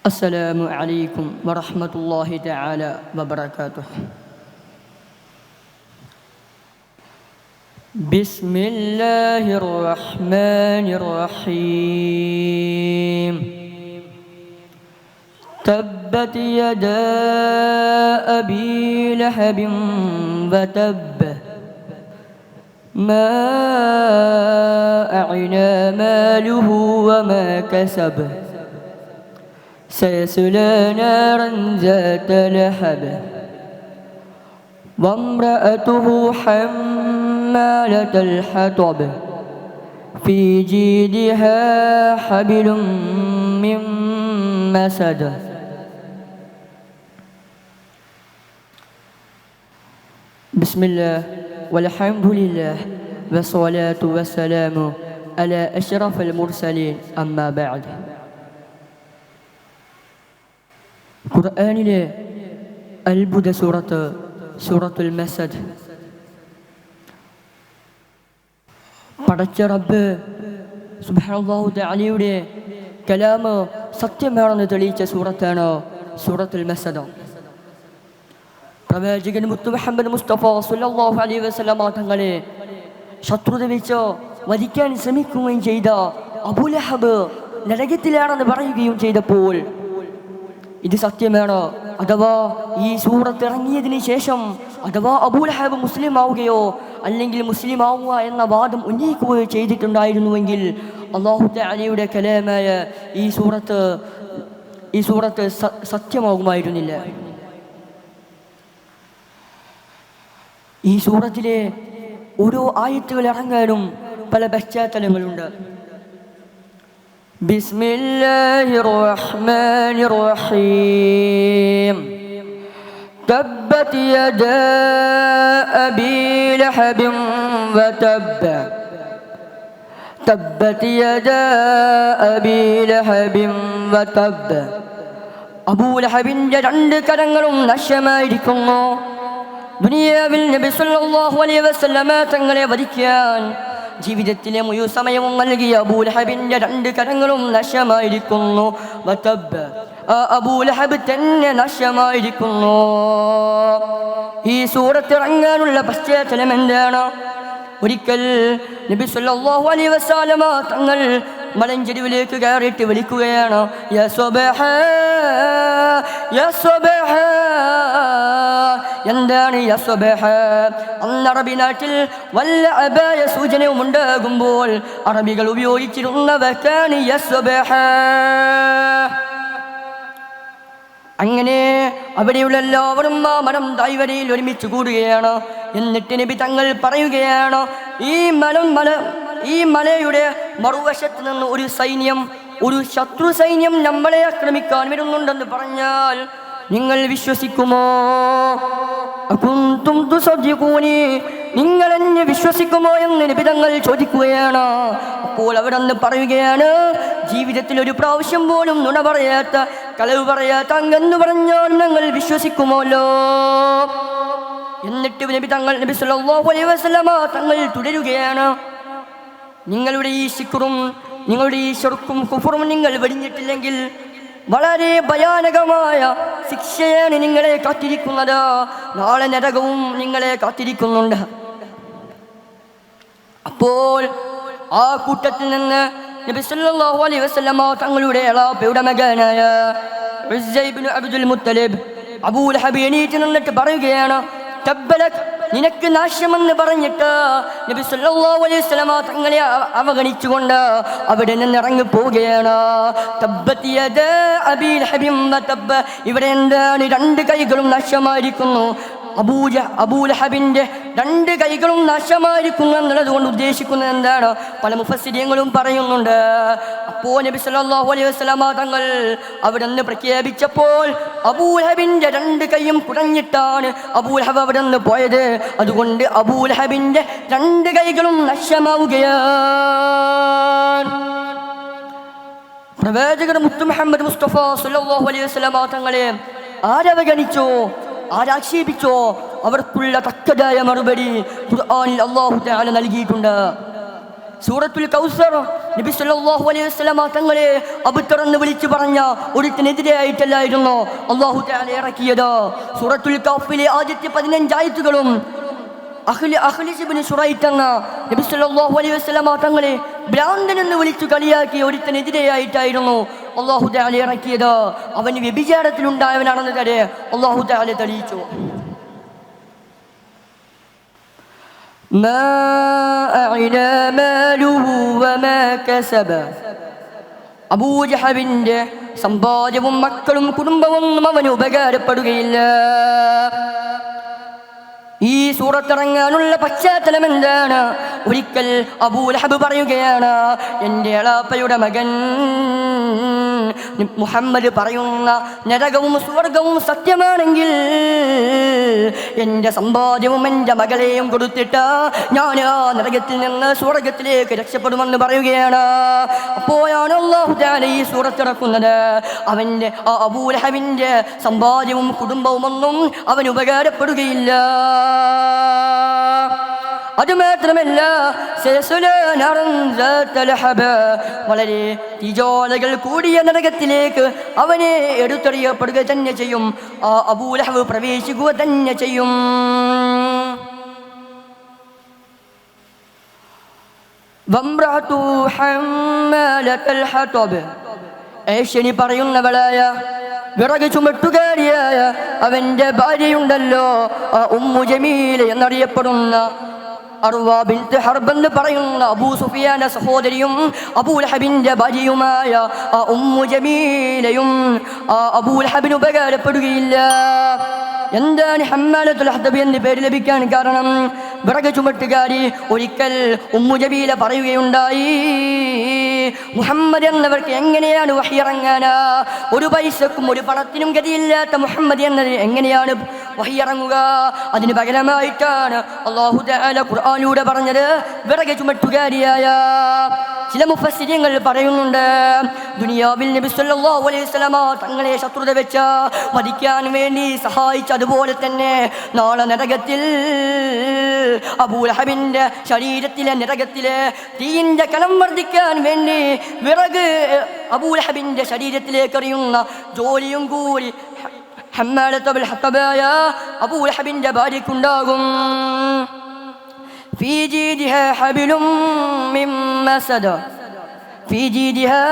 السلام عليكم ورحمة الله تعالى وبركاته. بسم الله الرحمن الرحيم. تبت يدا أبي لهب وتب ما أغنى ماله وما كسب سيصلى نارا ذات لهب وامرأته حمالة الحطب في جيدها حبل من مسد. بسم الله والحمد لله والصلاة والسلام على أشرف المرسلين أما بعد. ഖുർആനിലെ അത്ഭുത സൂറത്തുൽ മസദ്. പടച്ച റബ്ബ് സുബ്ഹാനല്ലാഹു തആലയുടെ കലാമ് സത്യമാണെന്ന് തെളിയിച്ച സൂറത്താണ് സൂറത്തുൽ മസദ്. പ്രവാചകൻ മുത്തു മുഹമ്മദ് മുസ്തഫ സ്വല്ലല്ലാഹു അലൈഹി വസല്ലമ തങ്ങളെ ശത്രുത വെച്ച് വധിക്കാൻ ശ്രമിക്കുകയും ചെയ്ത അബൂലഹബ് നരകത്തിലാണെന്ന് പറയുകയും ചെയ്തപ്പോൾ ഇത് സത്യമാണ്, അഥവാ ഈ സൂറത്ത് ഇറങ്ങിയതിന് ശേഷം അഥവാ അബൂലഹബ് മുസ്ലിം ആവുകയോ അല്ലെങ്കിൽ മുസ്ലിം ആവുക എന്ന വാദം ഉന്നയിക്കുകയോ ചെയ്തിട്ടുണ്ടായിരുന്നുവെങ്കിൽ അല്ലാഹു തആലയുടെ കലാമായ ഈ സൂറത്ത് സത്യമാകുമായിരുന്നില്ല. ഈ സൂറത്തിലെ ഓരോ ആയത്തുകൾ ഇറങ്ങാനും പല പശ്ചാത്തലങ്ങളുണ്ട്. بسم الله الرحمن الرحيم. تبت يدا أبي لهب وتب تبت يدا أبي لهب وتب. അബൂലഹബിന്റെ രണ്ട് കരങ്ങളും നശമായിരിക്കുന്നു. ദുനിയാവിൽ നബി സല്ലല്ലാഹു അലൈഹി വസല്ലമ തങ്ങളെ വധിക്കാൻ ജീവിതത്തിലെ മുഴുവൻ സമയവും നൽകിയ അബൂലഹബിന്റെ രണ്ട് കരങ്ങളും നശമായിരിക്കുന്നു. അബൂലഹബ് തന്നെ നശമായിരിക്കുന്നു. ഈ സൂറത്ത് ഇറങ്ങാനുള്ള പശ്ചാത്തലം എന്താണ്? ഒരിക്കൽ നബി സല്ലല്ലാഹു അലൈഹി വസല്ലമ തങ്ങൾ മലഞ്ചെരുവിലേക്ക് കയറിയിട്ട് വിളിക്കുകയാണ്, യാ സ്വബഹാ യാ സ്വബഹാ. എന്താണ് യാ സ്വബഹാ? അന്ന് അറബി നാട്ടിൽ വല്ല അപായ സൂചനയും ഉണ്ടാകുമ്പോൾ അറബികൾ ഉപയോഗിച്ചിരുന്ന വാക്കാണ് യാ സ്വബഹാ. അങ്ങനെ അവിടെയുള്ള എല്ലാവരും ആ മരം തായ്വരയിൽ ഒരുമിച്ച് കൂടുകയാണ്. എന്നിട്ട് നബി തങ്ങൾ പറയുകയാണ്, ഈ മലയുടെ മറുവശത്ത് നിന്ന് ഒരു ശത്രു സൈന്യം നമ്മളെ ആക്രമിക്കാൻ വരുന്നുണ്ടെന്ന് പറഞ്ഞാൽ നിങ്ങൾ വിശ്വസിക്കുമോ? നിങ്ങൾ എന്നെ വിശ്വസിക്കുമോ എന്ന് നബി തങ്ങൾ ചോദിക്കുകയാണ്. അപ്പോൾ അവിടെ നിന്ന് പറയുകയാണ്, ജീവിതത്തിൽ ഒരു പ്രാവശ്യം പോലും നുണ പറയാത്ത, കളവ് പറയാത്ത അങ്ങെന്ന് പറഞ്ഞാൽ ഞങ്ങൾ വിശ്വസിക്കുമല്ലോ. എന്നിട്ട് നബി സല്ലല്ലാഹു അലൈഹി വസല്ലമ തങ്ങൾ തുടരുകയാണ്, നിങ്ങളുടെ ഈ ശിക്റും നിങ്ങളുടെ ഈ ശിർക്കും കുഫറും നിങ്ങൾ വെടിഞ്ഞിട്ടില്ലെങ്കിൽ വളരെ ഭയാനകമായ ശിക്ഷയാണ് നിങ്ങളെ കാത്തിരിക്കുന്നത്. നാളെ നരകവും നിങ്ങളെ കാത്തിരിക്കുന്നുണ്ട്. അപ്പോൾ ആ കൂട്ടത്തിൽ നിന്ന് നബി സല്ലല്ലാഹു അലൈഹി വസല്ലമ തങ്ങളുടെ ഇളാപ്പയുടെ മകനായ ഉസ്സ ഇബ്നു അബ്ദുൽ മുത്തലിബ് അബൂലഹബ് എണീറ്റ് നിന്നിട്ട് പറയുകയാണ്, തബ്ബലക്, നിനക്ക് നാശമെന്ന് പറഞ്ഞിട്ട് നബി സല്ലല്ലാഹു അലൈഹി വസല്ലമ തങ്ങളെ അവഗണിച്ചുകൊണ്ട് അവിടെ നിന്ന് ഇറങ്ങി പോവുകയാണ്. തബ്ബത് യദാ അബീ ലഹബിൻ വതബ്ബ. ഇവിടെ എന്താണ്? രണ്ട് കൈകളും നാശമായിരിക്കുന്നു. അബൂലഹബിന്റെ രണ്ട് കൈകളും നാശമായിരിക്കുന്നു എന്നുള്ളത് കൊണ്ട് ഉദ്ദേശിക്കുന്നത് എന്താണ്? പല മുഫസ്സിരീങ്ങളും പറയുന്നുണ്ട്. അപ്പോൾ നബി സല്ലല്ലാഹു അലൈഹി വസല്ലമ തങ്ങൾ അവിടെ നിന്ന് പ്രഖ്യാപിച്ചപ്പോൾ അബൂലഹബിന്റെ രണ്ട് കൈയും കുടഞ്ഞിട്ടാണ് അബൂലഹബ് അവിടെ നിന്ന് പോയത്. അതുകൊണ്ട് അബൂലഹബിന്റെ രണ്ട് കൈകളും നശമാവുകയാണ്. പ്രവാചകൻ മുത്തു മുഹമ്മദ് മുസ്തഫ സല്ലല്ലാഹു അലൈഹി വസല്ലമ തങ്ങളെ ആരവഗണിച്ചോ, സൂറത്തുൽ കൗസർ നബി സല്ലല്ലാഹു അലൈഹി വസല്ലമ തങ്ങളെ അബുത്തറന്ന് വിളിച്ചു പറഞ്ഞ ഒരുത്തിനെതിരെയായിട്ടല്ലായിരുന്നു അല്ലാഹു തആല ഇറക്കിയത്. സൂറത്തുൽ കഹ്ഫിലെ ആദ്യത്തെ 15 ആയത്തുകളും അഖ്ലിസ് ഇബ്നു ശുറൈത്ത് എന്ന നബി സല്ലല്ലാഹു അലൈഹി വസല്ലമ തങ്ങളെ ഭ്രാന്തനെന്ന് വിളിച്ചു കളിയാക്കിയ ഒരുത്തിനെതിരെയായിട്ടായിരുന്നു അല്ലാഹു തആല ഇറക്കിയത്. അവൻ വ്യഭിചാരത്തിലുണ്ടായവനാണെന്ന് തന്നെ അല്ലാഹു തആല തെളിയിച്ചു. അബൂജഹലിന്റെ സമ്പാദ്യവും മക്കളും കുടുംബവും അവന് ഉപകാരപ്പെടുകയില്ല. ഈ സൂറത്തിറങ്ങാനുള്ള പശ്ചാത്തലം എന്താണ്? ഒരിക്കൽ അബൂ ലഹബ് പറയുകയാണ്, എൻ്റെ എളാപ്പയുടെ മകൻ മുഹമ്മദ് പറയുന്ന നരകവും സ്വർഗവും സത്യമാണെങ്കിൽ എൻ്റെ സമ്പാദ്യവും എൻ്റെ മകളെയും കൊടുത്തിട്ട് ഞാൻ ആ നരകത്തിൽ നിന്ന് സ്വർഗത്തിലേക്ക് രക്ഷപ്പെടുമെന്ന് പറയുകയാണ്. അപ്പോഴാണ് അല്ലാഹു തആല ഈ സൂറത്ത് ഇറക്കുന്നത്. അവൻ്റെ ആ അബൂ ലഹബിൻ്റെ സമ്പാദ്യവും കുടുംബവും ഒന്നും അവന് ഉപകാരപ്പെടുകയില്ല. അതുമാത്രമല്ല, വളരെ തീജ്വാലകൾ കൂടിയ നരകത്തിലേക്ക് അവനെ എടുത്തെറിയപ്പെടുക തന്നെ ചെയ്യും. ആ അബൂ ലഹബ് പ്രവേശിക്കുക തന്നെ ചെയ്യും. ഏഷ്യനി പറയുന്നവളായ വിറക് ചുമട്ടുകാരിയായ അവൻ്റെ ഭാര്യയുണ്ടല്ലോ, ഉമ്മു ജമീല എന്നറിയപ്പെടുന്ന അർവാ ബിൻത് ഹർബ് എന്ന് പറയുന്ന അബൂ സുഫിയാന്റെ സഹോദരിയും അബൂ ലഹബിന്റെ ഭാര്യയുമായ ഉമ്മു ജമീലയും അബൂ ലഹബിന് ഉപകാരപ്പെടുകയില്ല. എന്താണ് ഹമ്മാലത്തുൽ ഹതബ് എന്ന് പേര് ലഭിക്കാൻ കാരണം? വിറക് ചുമട്ടുകാരി ഒരിക്കൽ ഉമ്മു ജമീല പറയുകയുണ്ടായി, മുഹമ്മദ് എന്നവർക്ക് എങ്ങനെയാണ് വഹി ഇറങ്ങാനാ? ഒരു പൈസക്കും ഒരു പണത്തിനും ഗതിയില്ലാത്ത മുഹമ്മദ് എന്നത് എങ്ങനെയാണ് വഹി ഇറങ്ങുക? അതിന് പകരമായിട്ടാണ് അല്ലാഹു തആല ഖുർആനിലൂടെ പറഞ്ഞത് വിറക് ചുമട്ടുകാരിയായ. ചില മുഫസ്സിരീങ്ങൾ പറയുന്നുണ്ട്, ദുനിയാവിൽ നബി സല്ലല്ലാഹു അലൈഹി വസല്ലമ തങ്ങളെ ശത്രുത വെച്ച വധിക്കാൻ വേണ്ടി സഹായിച്ചതുപോലെ തന്നെ നാളെ നരകത്തിൽ അബൂ ലഹബിന്റെ ശരീരത്തിലെ നരകത്തിലെ തീയിന്റെ കനം വർദ്ധിക്കാൻ വേണ്ടി വിറക് അബൂ ലഹബിന്റെ ശരീരത്തിലേക്ക് എറിയുന്ന ജോലിയും കൂടി ഹമ്മാലത്തുൽ ഹതബായ അബൂ ലഹബിന്റെ ഭാര്യയ്ക്കുണ്ടാകും. ഫീ ജീദിഹാ ഹബിലും മിൻ മസദ, ഫീ ജീദിഹാ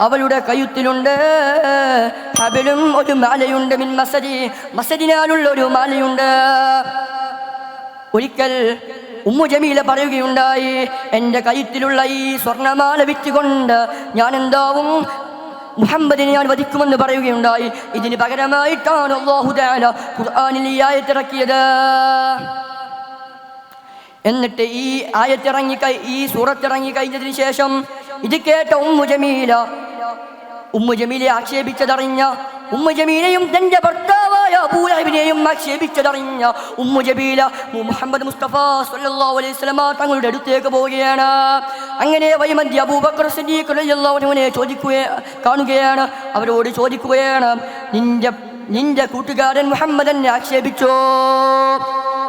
അവളുടെ കഴുത്തിലുണ്ട് ഹബിലും ഒരു മാലയുണ്ട്, മിൻ മസദി മസദിനാലുള്ള ഒരു മാലയുണ്ട്. ഒരിക്കൽ ഉമ്മു ജമീല പറയുകയുണ്ടായി, എൻ്റെ കഴുത്തിലുള്ള ഈ സ്വർണ്ണമാല വിറ്റുകൊണ്ട് ഞാൻ എന്താവും? മുഹമ്മദിനെ ഞാൻ വധിക്കുമെന്ന് പറയുകയുണ്ടായി. ഇതിന് പകരമായിട്ടാണ് അല്ലാഹു തആല ഖുർആനിൽ ഈ ആയത്ത് ഇറക്കിയത്. എന്നിട്ട് ഈ ഈ സൂറത്തിറങ്ങി കഴിഞ്ഞതിന് ശേഷം ഇത് കേട്ട ഉമ്മു ജമീലയെ ആക്ഷേപിച്ചതറിഞ്ഞ ഉമ്മു ജമീലയും തന്റെ ഭർത്താവായ അബൂ ലഹബിനെയും ആക്ഷേപിച്ചതറിഞ്ഞ ഉമ്മു ജമീല മുഹമ്മദ് മുസ്തഫ സ്വല്ലല്ലാഹു അലൈഹി വസല്ലമ തങ്ങളുടെ അടുത്തേക്ക് പോവുകയാണ്. അങ്ങനെ വൈമന്തി അബൂബക്കർ സിദ്ദീഖ് റളിയല്ലാഹു അൻഹുവിനെ കാണുകയാണ്. അവരോട് ചോദിക്കുകയാണ്, നിന്റെ കൂട്ടുകാരൻ മുഹമ്മദ് എന്നെ ആക്ഷേപിച്ചോ?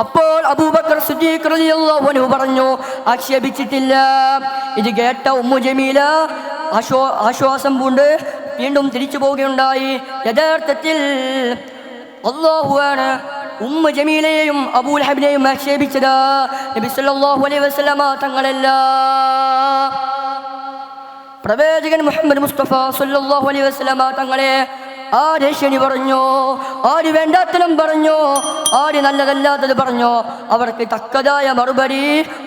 അപ്പോൾ അബൂബക്കർ സിദ്ദീഖ് റളിയല്ലാഹു അൻഹു പറഞ്ഞു, ആക്ഷേപിച്ചിട്ടില്ല. ഇത് കേട്ട ഉമ്മു ജമീല ആശ്വാസം പൂണ്ട് വീണ്ടും തിരിച്ചു പോവുകയുണ്ടായി. യഥാർത്ഥത്തിൽ അല്ലാഹുവാണ് ഉമ്മു ജമീലയെയും അബൂ ലഹബിനെയും ആക്ഷേപിച്ചത്, നബി സല്ലല്ലാഹു അലൈഹി വസല്ലമ തങ്ങളല്ല. പ്രവാചകൻ മുഹമ്മദ് മുസ്തഫ സല്ലല്ലാഹു അലൈഹി വസല്ലമ തങ്ങളെ ആര് ശനി പറഞ്ഞോ, ആര് വേണ്ടാത്തനം പറഞ്ഞോ, ആര് നല്ലതല്ലാത്തത് പറഞ്ഞോ, അവർക്ക് തക്കതായ മറുപടി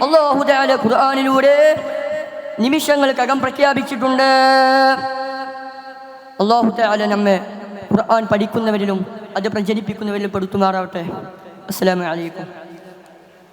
അല്ലാഹു തആല ഖുർആനിലൂടെ നിമിഷങ്ങൾക്കകം പ്രഖ്യാപിച്ചിട്ടുണ്ട്. അല്ലാഹു തആല നമ്മെ ഖുർആൻ പഠിക്കുന്നവരിലും അത് പ്രചരിപ്പിക്കുന്നവരിലും പെടുത്തുമാറാവട്ടെ. അസ്സലാമു അലൈക്കും.